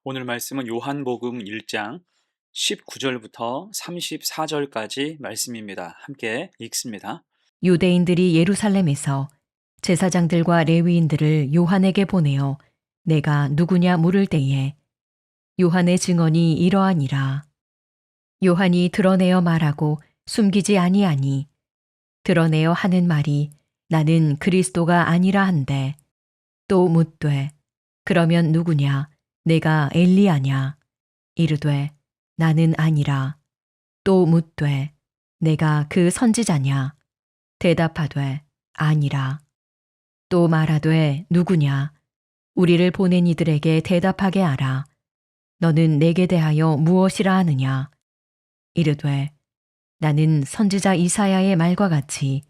오늘 말씀은 요한복음 1장 19절부터 34절까지 말씀입니다. 함께 읽습니다. 유대인들이 예루살렘에서 제사장들과 레위인들을 요한에게 보내어 내가 누구냐 물을 때에 요한의 증언이 이러하니라. 요한이 드러내어 말하고 숨기지 아니하니 드러내어 하는 말이 나는 그리스도가 아니라 한데 또 묻되 그러면 누구냐 내가 엘리야냐 이르되 나는 아니라 또 묻되 내가 그 선지자냐 대답하되 아니라 또 말하되 누구냐 우리를 보낸 이들에게 대답하게 하라 너는 내게 대하여 무엇이라 하느냐 이르되 나는 선지자 이사야의 말과 같이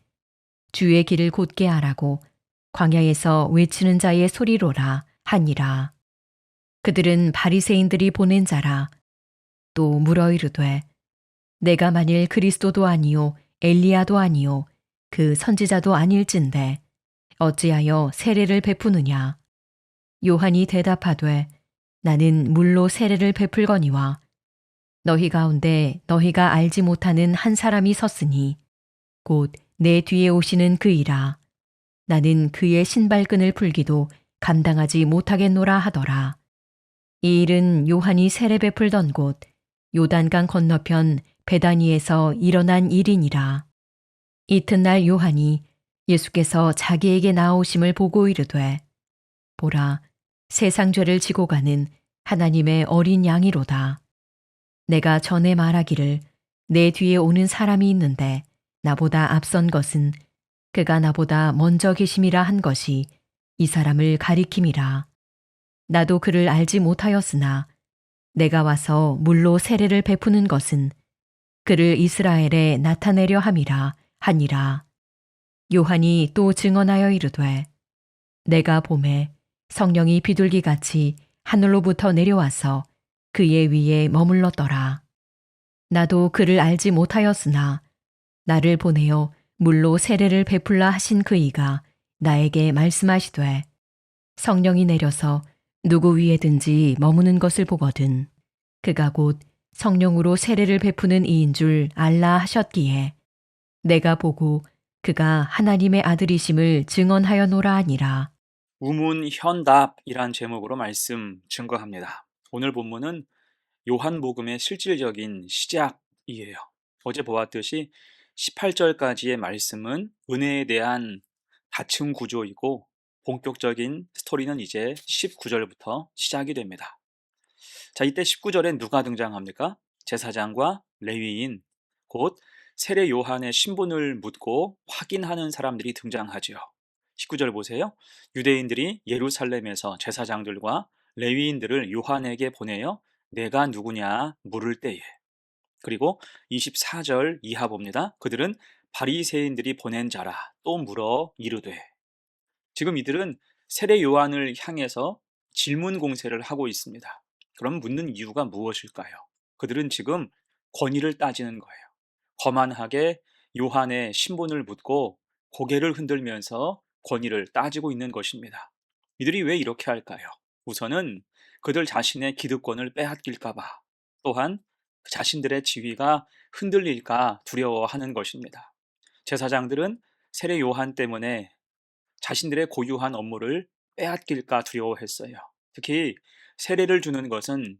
주의 길을 곧게 하라고 광야에서 외치는 자의 소리로라 하니라. 그들은 바리새인들이 보낸 자라. 또 물어 이르되 내가 만일 그리스도도 아니요 엘리야도 아니요 그 선지자도 아닐진데 어찌하여 세례를 베푸느냐. 요한이 대답하되 나는 물로 세례를 베풀거니와 너희 가운데 너희가 알지 못하는 한 사람이 섰으니 곧 내 뒤에 오시는 그이라. 나는 그의 신발끈을 풀기도 감당하지 못하겠노라 하더라. 이 일은 요한이 세례 베풀던 곳 요단강 건너편 베다니에서 일어난 일이니라. 이튿날 요한이 예수께서 자기에게 나오심을 보고 이르되 보라 세상 죄를 지고 가는 하나님의 어린 양이로다. 내가 전에 말하기를 내 뒤에 오는 사람이 있는데 나보다 앞선 것은 그가 나보다 먼저 계심이라 한 것이 이 사람을 가리킴이라. 나도 그를 알지 못하였으나 내가 와서 물로 세례를 베푸는 것은 그를 이스라엘에 나타내려 함이라 하니라. 요한이 또 증언하여 이르되 내가 봄에 성령이 비둘기같이 하늘로부터 내려와서 그의 위에 머물렀더라. 나도 그를 알지 못하였으나 나를 보내어 물로 세례를 베풀라 하신 그이가 나에게 말씀하시되 성령이 내려서 누구 위에든지 머무는 것을 보거든 그가 곧 성령으로 세례를 베푸는 이인 줄 알라 하셨기에 내가 보고 그가 하나님의 아들이심을 증언하여노라 하니라. 우문현답이란 제목으로 말씀 증거합니다. 오늘 본문은 요한복음의 실질적인 시작이에요. 어제 보았듯이 18절까지의 말씀은 은혜에 대한 다층 구조이고 본격적인 스토리는 이제 19절부터 시작이 됩니다. 자, 이때 19절엔 누가 등장합니까? 제사장과 레위인, 곧 세례 요한의 신분을 묻고 확인하는 사람들이 등장하지요. 19절 보세요. 유대인들이 예루살렘에서 제사장들과 레위인들을 요한에게 보내어 내가 누구냐 물을 때에. 그리고 24절 이하 봅니다. 그들은 바리새인들이 보낸 자라 또 물어 이르되. 지금 이들은 세례 요한을 향해서 질문 공세를 하고 있습니다. 그럼 묻는 이유가 무엇일까요? 그들은 지금 권위를 따지는 거예요. 거만하게 요한의 신분을 묻고 고개를 흔들면서 권위를 따지고 있는 것입니다. 이들이 왜 이렇게 할까요? 우선은 그들 자신의 기득권을 빼앗길까 봐, 또한 자신들의 지위가 흔들릴까 두려워하는 것입니다. 제사장들은 세례 요한 때문에 자신들의 고유한 업무를 빼앗길까 두려워했어요. 특히 세례를 주는 것은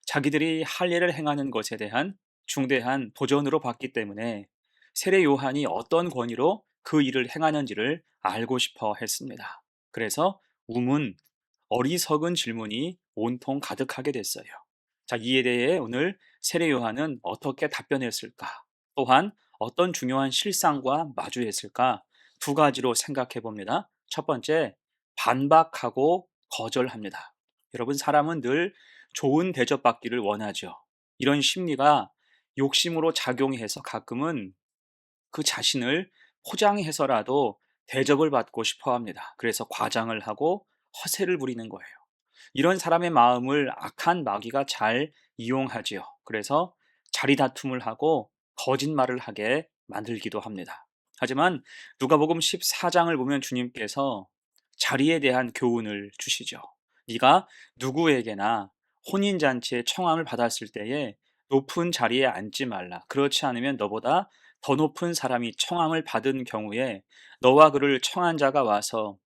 자기들이 할 일을 행하는 것에 대한 중대한 도전으로 봤기 때문에 세례 요한이 어떤 권위로 그 일을 행하는지를 알고 싶어 했습니다. 그래서 우문, 어리석은 질문이 온통 가득하게 됐어요. 자, 이에 대해 오늘 세례 요한은 어떻게 답변했을까? 또한 어떤 중요한 실상과 마주했을까? 두 가지로 생각해 봅니다. 첫 번째, 반박하고 거절합니다. 여러분, 사람은 늘 좋은 대접받기를 원하죠. 이런 심리가 욕심으로 작용해서 가끔은 그 자신을 포장해서라도 대접을 받고 싶어 합니다. 그래서 과장을 하고 허세를 부리는 거예요. 이런 사람의 마음을 악한 마귀가 잘 이용하지요. 그래서 자리다툼을 하고 거짓말을 하게 만들기도 합니다. 하지만 누가복음 14장을 보면 주님께서 자리에 대한 교훈을 주시죠. 네가 누구에게나 혼인잔치에 청함을 받았을 때에 높은 자리에 앉지 말라. 그렇지 않으면 너보다 더 높은 사람이 청함을 받은 경우에 너와 그를 청한 자가 와서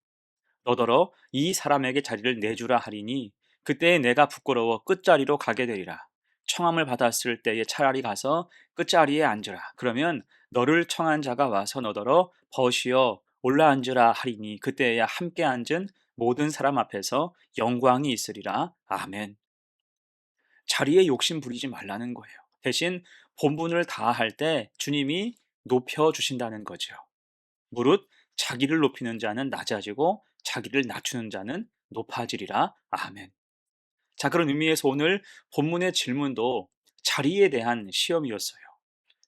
너더러 이 사람에게 자리를 내주라 하리니 그때에 내가 부끄러워 끝자리로 가게 되리라. 청함을 받았을 때에 차라리 가서 끝자리에 앉으라. 그러면 너를 청한 자가 와서 너더러 벗이어 올라앉으라 하리니 그때에야 함께 앉은 모든 사람 앞에서 영광이 있으리라. 아멘. 자리에 욕심 부리지 말라는 거예요. 대신 본분을 다할 때 주님이 높여주신다는 거죠. 무릇 자기를 높이는 자는 낮아지고 자기를 낮추는 자는 높아지리라. 아멘. 자, 그런 의미에서 오늘 본문의 질문도 자리에 대한 시험이었어요.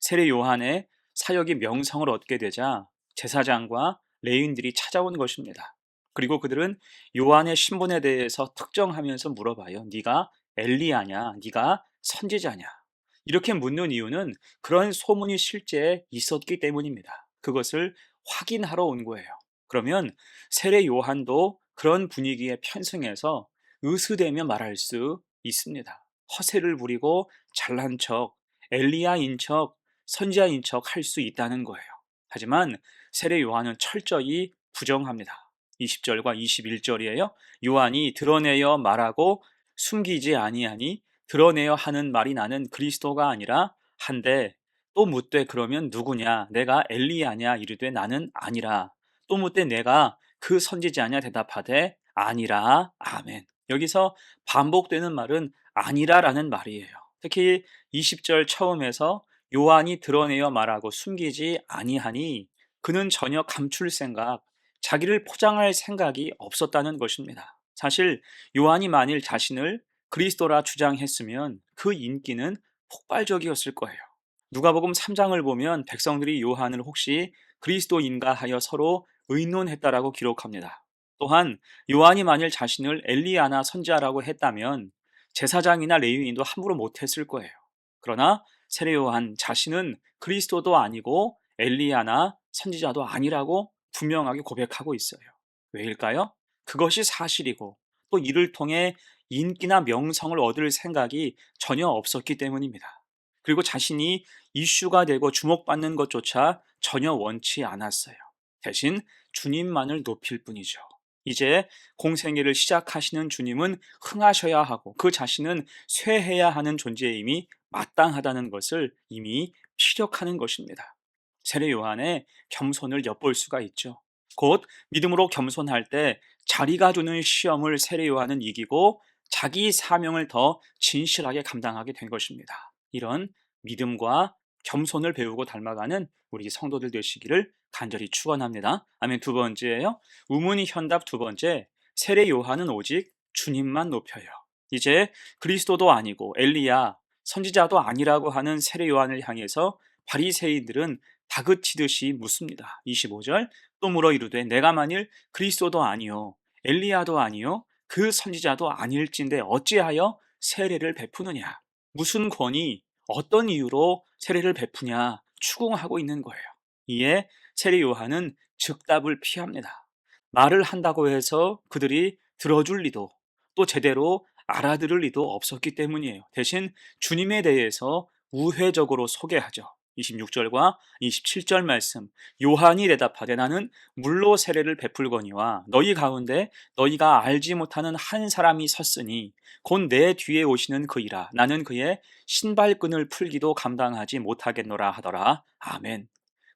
세례 요한의 사역이 명성을 얻게 되자 제사장과 레위인들이 찾아온 것입니다. 그리고 그들은 요한의 신분에 대해서 특정하면서 물어봐요. 네가 엘리야냐? 네가 선지자냐? 이렇게 묻는 이유는 그런 소문이 실제 있었기 때문입니다. 그것을 확인하러 온 거예요. 그러면 세례 요한도 그런 분위기에 편승해서 으스대며 말할 수 있습니다. 허세를 부리고 잘난 척, 엘리야인 척, 선지자인 척 할 수 있다는 거예요. 하지만 세례 요한은 철저히 부정합니다. 20절과 21절이에요. 요한이 드러내어 말하고 숨기지 아니하니 드러내어 하는 말이 나는 그리스도가 아니라 한데 또 묻되 그러면 누구냐? 내가 엘리야냐? 이르되 나는 아니라. 또 묻되 내가 그 선지자냐? 대답하되 아니라. 아멘. 여기서 반복되는 말은 아니라라는 말이에요. 특히 20절 처음에서 요한이 드러내어 말하고 숨기지 아니하니 그는 전혀 감출 생각, 자기를 포장할 생각이 없었다는 것입니다. 사실 요한이 만일 자신을 그리스도라 주장했으면 그 인기는 폭발적이었을 거예요. 누가복음 3장을 보면 백성들이 요한을 혹시 그리스도인가 하여 서로 의논했다라고 기록합니다. 또한 요한이 만일 자신을 엘리야나 선지자라고 했다면 제사장이나 레위인도 함부로 못했을 거예요. 그러나 세례 요한 자신은 그리스도도 아니고 엘리야나 선지자도 아니라고 분명하게 고백하고 있어요. 왜일까요? 그것이 사실이고 또 이를 통해 인기나 명성을 얻을 생각이 전혀 없었기 때문입니다. 그리고 자신이 이슈가 되고 주목받는 것조차 전혀 원치 않았어요. 대신 주님만을 높일 뿐이죠. 이제 공생애를 시작하시는 주님은 흥하셔야 하고 그 자신은 쇠해야 하는 존재임이 마땅하다는 것을 이미 피력하는 것입니다. 세례 요한의 겸손을 엿볼 수가 있죠. 곧 믿음으로 겸손할 때 자리가 주는 시험을 세례 요한은 이기고 자기 사명을 더 진실하게 감당하게 된 것입니다. 이런 믿음과 겸손을 배우고 닮아가는 우리 성도들 되시기를 간절히 축원합니다. 아멘. 두 번째예요. 우문희 현답 두 번째. 세례 요한은 오직 주님만 높여요. 이제 그리스도도 아니고 엘리야, 선지자도 아니라고 하는 세례 요한을 향해서 바리새인들은 다그치듯이 묻습니다. 25절. 또 물어 이르되 내가 만일 그리스도도 아니요 엘리야도 아니요 그 선지자도 아닐진데 어찌하여 세례를 베푸느냐? 무슨 권위, 어떤 이유로 세례를 베푸냐 추궁하고 있는 거예요. 이에 세례 요한은 즉답을 피합니다. 말을 한다고 해서 그들이 들어줄 리도 또 제대로 알아들을 리도 없었기 때문이에요. 대신 주님에 대해서 우회적으로 소개하죠. 26절과 27절 말씀. 요한이 대답하되 나는 물로 세례를 베풀거니와 너희 가운데 너희가 알지 못하는 한 사람이 섰으니 곧 내 뒤에 오시는 그이라. 나는 그의 신발끈을 풀기도 감당하지 못하겠노라 하더라. 아멘.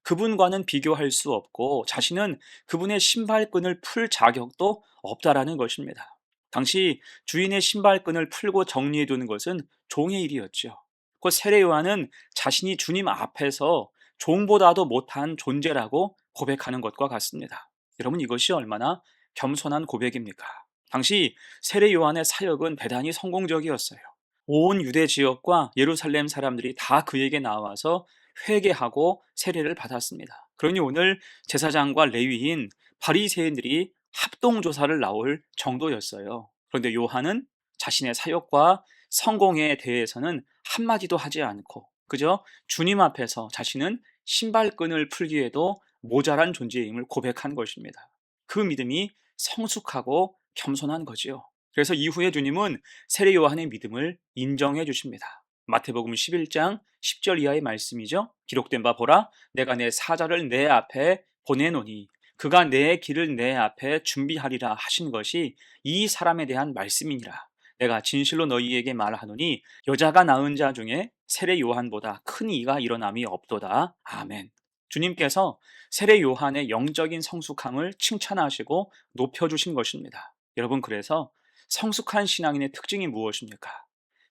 그분과는 비교할 수 없고 자신은 그분의 신발끈을 풀 자격도 없다라는 것입니다. 당시 주인의 신발끈을 풀고 정리해 두는 것은 종의 일이었죠. 그 세례 요한은 자신이 주님 앞에서 종보다도 못한 존재라고 고백하는 것과 같습니다. 여러분 이것이 얼마나 겸손한 고백입니까? 당시 세례 요한의 사역은 대단히 성공적이었어요. 온 유대 지역과 예루살렘 사람들이 다 그에게 나와서 회개하고 세례를 받았습니다. 그러니 오늘 제사장과 레위인, 바리새인들이 합동조사를 나올 정도였어요. 그런데 요한은 자신의 사역과 성공에 대해서는 한마디도 하지 않고 그저 주님 앞에서 자신은 신발끈을 풀기에도 모자란 존재임을 고백한 것입니다. 그 믿음이 성숙하고 겸손한 거지요. 그래서 이후에 주님은 세례 요한의 믿음을 인정해 주십니다. 마태복음 11장 10절 이하의 말씀이죠. 기록된 바 보라, 내가 내 사자를 내 앞에 보내노니 그가 내 길을 내 앞에 준비하리라 하신 것이 이 사람에 대한 말씀이니라. 내가 진실로 너희에게 말하노니 여자가 낳은 자 중에 세례 요한보다 큰 이가 일어남이 없도다. 아멘. 주님께서 세례 요한의 영적인 성숙함을 칭찬하시고 높여주신 것입니다. 여러분, 그래서 성숙한 신앙인의 특징이 무엇입니까?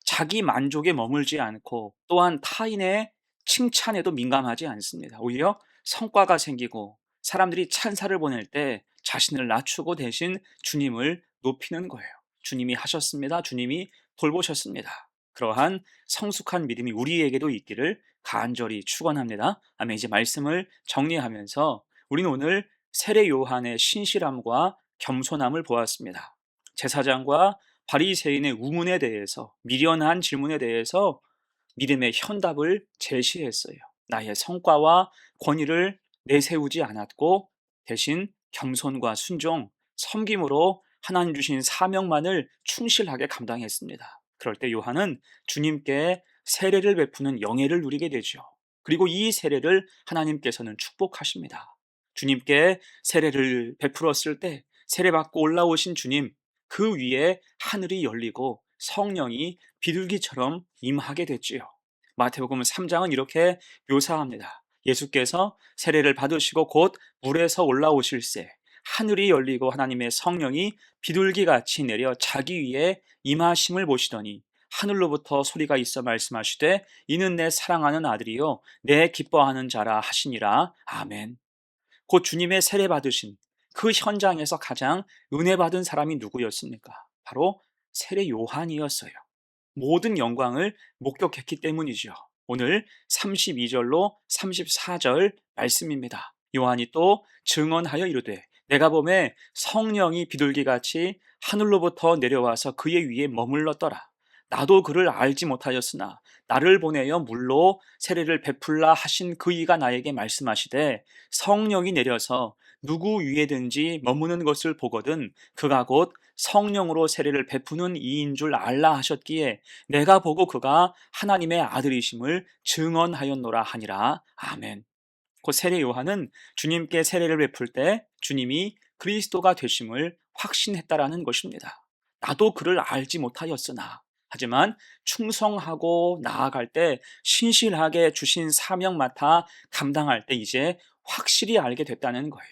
자기 만족에 머물지 않고 또한 타인의 칭찬에도 민감하지 않습니다. 오히려 성과가 생기고 사람들이 찬사를 보낼 때 자신을 낮추고 대신 주님을 높이는 거예요. 주님이 하셨습니다. 주님이 돌보셨습니다. 그러한 성숙한 믿음이 우리에게도 있기를 간절히 축원합니다. 아멘. 이제 말씀을 정리하면서 우리는 오늘 세례 요한의 신실함과 겸손함을 보았습니다. 제사장과 바리새인의 우문에 대해서, 미련한 질문에 대해서 믿음의 현답을 제시했어요. 나의 성과와 권위를 내세우지 않았고 대신 겸손과 순종, 섬김으로 하나님 주신 사명만을 충실하게 감당했습니다. 그럴 때 요한은 주님께 세례를 베푸는 영예를 누리게 되죠. 그리고 이 세례를 하나님께서는 축복하십니다. 주님께 세례를 베풀었을 때 세례받고 올라오신 주님, 그 위에 하늘이 열리고 성령이 비둘기처럼 임하게 됐지요. 마태복음 3장은 이렇게 묘사합니다. 예수께서 세례를 받으시고 곧 물에서 올라오실새 하늘이 열리고 하나님의 성령이 비둘기같이 내려 자기 위에 임하심을 보시더니 하늘로부터 소리가 있어 말씀하시되 이는 내 사랑하는 아들이요 내 기뻐하는 자라 하시니라. 아멘. 곧 주님의 세례 받으신 그 현장에서 가장 은혜 받은 사람이 누구였습니까? 바로 세례 요한이었어요. 모든 영광을 목격했기 때문이죠. 오늘 32절로 34절 말씀입니다. 요한이 또 증언하여 이르되 내가 보매 성령이 비둘기같이 하늘로부터 내려와서 그의 위에 머물렀더라. 나도 그를 알지 못하였으나 나를 보내어 물로 세례를 베풀라 하신 그 이가 나에게 말씀하시되 성령이 내려서 누구 위에든지 머무는 것을 보거든 그가 곧 성령으로 세례를 베푸는 이인 줄 알라 하셨기에 내가 보고 그가 하나님의 아들이심을 증언하였노라 하니라. 아멘. 곧 세례 요한은 주님께 세례를 베풀 때 주님이 그리스도가 되심을 확신했다라는 것입니다. 나도 그를 알지 못하였으나 하지만 충성하고 나아갈 때 신실하게 주신 사명 맡아 감당할 때 이제 확실히 알게 됐다는 거예요.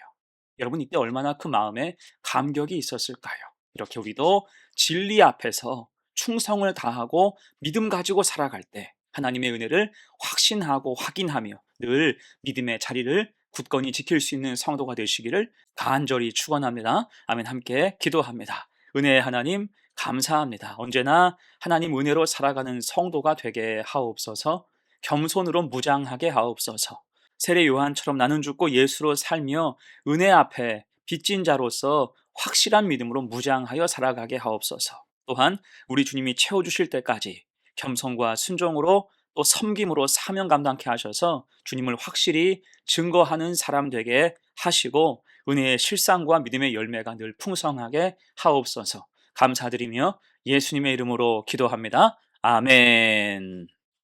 여러분, 이때 얼마나 그 마음에 감격이 있었을까요? 이렇게 우리도 진리 앞에서 충성을 다하고 믿음 가지고 살아갈 때 하나님의 은혜를 확신하고 확인하며 늘 믿음의 자리를 굳건히 지킬 수 있는 성도가 되시기를 간절히 축원합니다. 아멘. 함께 기도합니다. 은혜의 하나님 감사합니다. 언제나 하나님 은혜로 살아가는 성도가 되게 하옵소서. 겸손으로 무장하게 하옵소서. 세례 요한처럼 나는 죽고 예수로 살며 은혜 앞에 빚진 자로서 확실한 믿음으로 무장하여 살아가게 하옵소서. 또한 우리 주님이 채워주실 때까지 겸손과 순종으로 또 섬김으로 사명 감당케 하셔서 주님을 확실히 증거하는 사람 되게 하시고 은혜의 실상과 믿음의 열매가 늘 풍성하게 하옵소서. 감사드리며 예수님의 이름으로 기도합니다. 아멘.